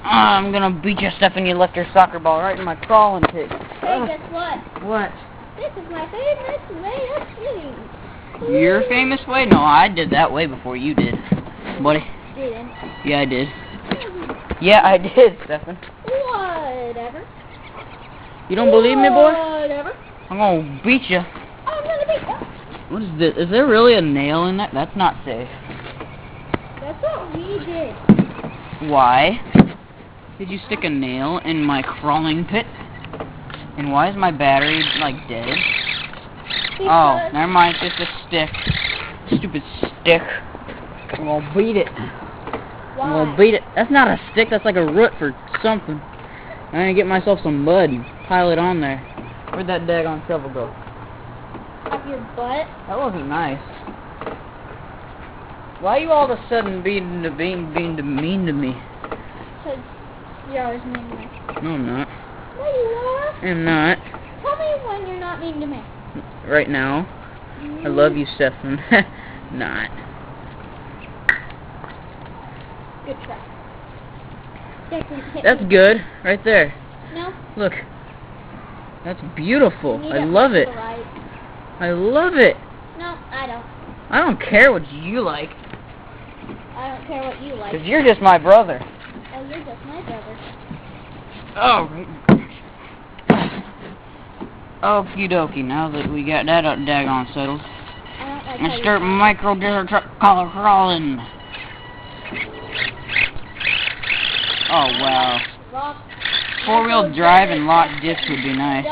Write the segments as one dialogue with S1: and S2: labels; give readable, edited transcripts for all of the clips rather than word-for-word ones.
S1: I'm gonna beat you, Stephen. You left your soccer ball right in my crawling pit.
S2: Hey, guess what?
S1: What?
S2: This is my famous way of swimming.
S1: Your famous way? No, I did that way before you did. Buddy?
S2: Didn't.
S1: Yeah, I did. Yeah, I did, Stephen.
S2: Whatever.
S1: You don't believe me, boy?
S2: Whatever.
S1: I'm gonna beat you.
S2: I'm gonna beat you.
S1: What is this? Is there really a nail in that? That's not safe.
S2: That's what we did.
S1: Why did you stick a nail in my crawling pit? And why is my battery, like, dead?
S2: Because
S1: Oh, never mind. It's just a stick. Stupid stick. I'm gonna beat it.
S2: Why?
S1: I'm gonna beat it. That's not a stick. That's like a root for something. I'm gonna get myself some mud and pile it on there. Where'd that daggone shovel go?
S2: Up your butt.
S1: That wasn't nice. Why are you all of a sudden being mean to me?
S2: Because you're always mean to me.
S1: No, I'm not.
S2: No, you are.
S1: I'm not.
S2: Tell me when you're not mean to me.
S1: Right now. I love you, Stephen. Not.
S2: Good try.
S1: That's good. Right there.
S2: No.
S1: Look. That's beautiful.
S2: You need
S1: I
S2: it
S1: love it.
S2: to the right.
S1: I love it.
S2: No, I don't.
S1: I don't care what you like.
S2: I don't care what you like.
S1: Because you're just my brother.
S2: Oh, you're just my brother.
S1: Oh, right. Okie dokie, now that we got that daggone settled,
S2: I don't like
S1: let's start micro dirt truck crawling. Oh, wow.
S2: Rock.
S1: Four-wheel drive and locked discs would be nice.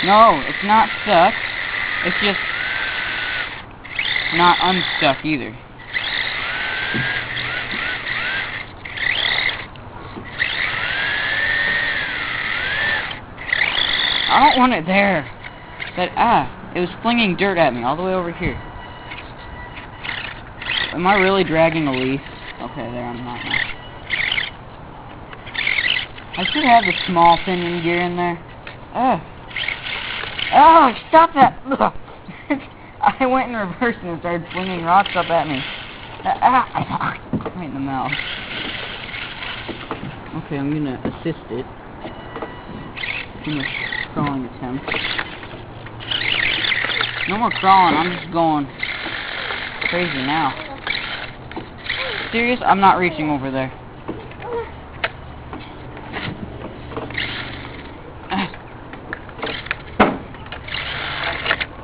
S1: No, it's not stuck. It's just not unstuck either. I don't want it there. It was flinging dirt at me all the way over here. Am I really dragging a leaf? Okay, there, I'm not now. I should have the small pinion gear in there. Oh, stop that! I went in reverse and started flinging rocks up at me. Right in the mouth. Okay, I'm gonna assist it. In a crawling attempt. No more crawling, I'm just going crazy now. Serious? I'm not reaching over there.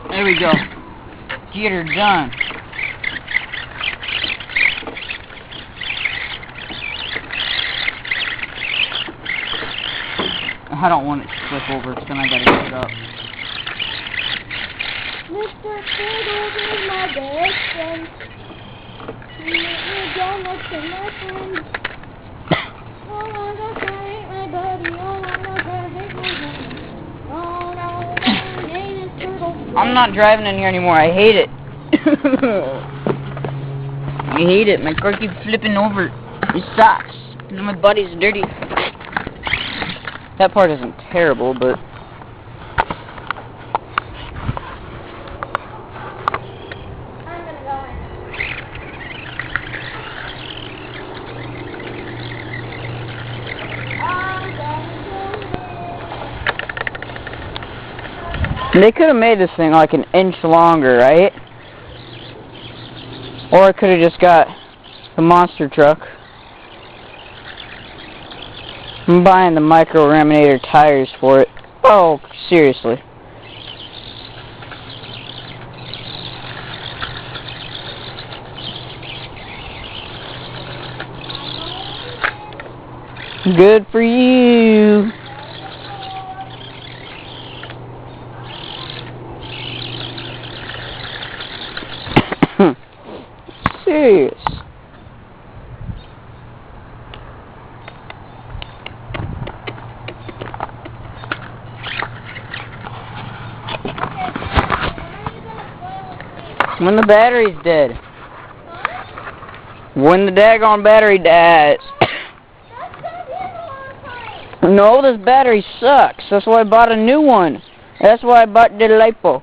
S1: There we go. Get her done. I don't want it to flip over, so then I gotta get it up.
S2: Mr. Fiddles is my best friend. He makes me go next to my friend. Oh, I'm gonna hate my buddy. Oh, I'm gonna hate my buddy. Oh, no, my name is Turtle.
S1: I'm not driving in here anymore. I hate it. I hate it. My car keeps flipping over. It sucks. And my body's dirty. That part isn't terrible, but...
S2: I'm gonna go in.
S1: They could have made this thing like an inch longer, right? Or I could have just got the monster truck. I'm buying the micro raminator tires for it. Oh, seriously. Good for you. Serious. When the battery's dead. When the daggone battery dies. No, this battery sucks. That's why I bought a new one. That's why I bought the lipo.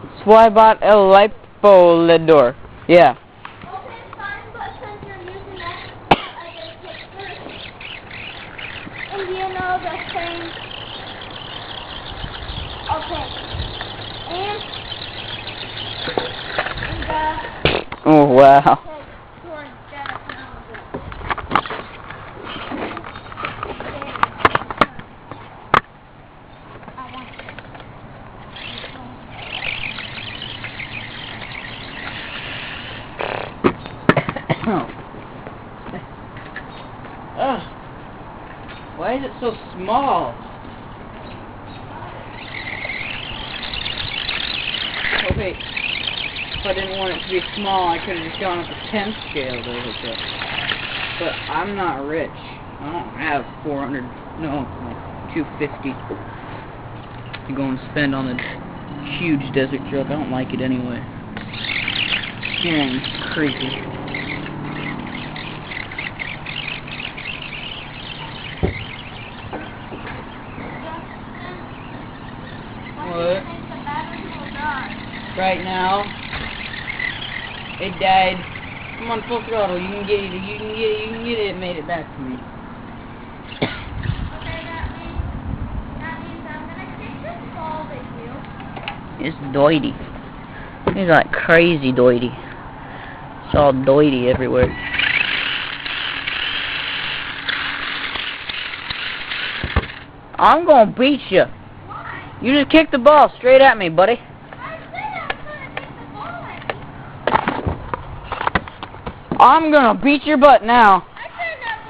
S1: That's why I bought a lipo lid door. Yeah.
S2: Okay, fine, but since you're using that, I gotta take first. And you know the same. Okay. And
S1: Oh, wow.
S2: towards that
S1: Ugh. Why is it so small? Oh wait, if I didn't want it to be small, I could have just gone with the 10th scale to hook it. But I'm not rich. I don't have 400, no, like 250 to go and spend on a huge desert truck. I don't like it anyway. It's creepy. What? Right now, it died. Come on, full throttle. You can get it. You can get it. You can get it. It made it back to me.
S2: Okay, that means I'm gonna kick this ball with you.
S1: It's doity. It's like crazy doity. It's all doity everywhere. I'm gonna beat you.
S2: Why?
S1: You just kicked the ball straight at me, buddy.
S2: I said I was gonna kick the ball at you.
S1: I'm gonna beat your butt now.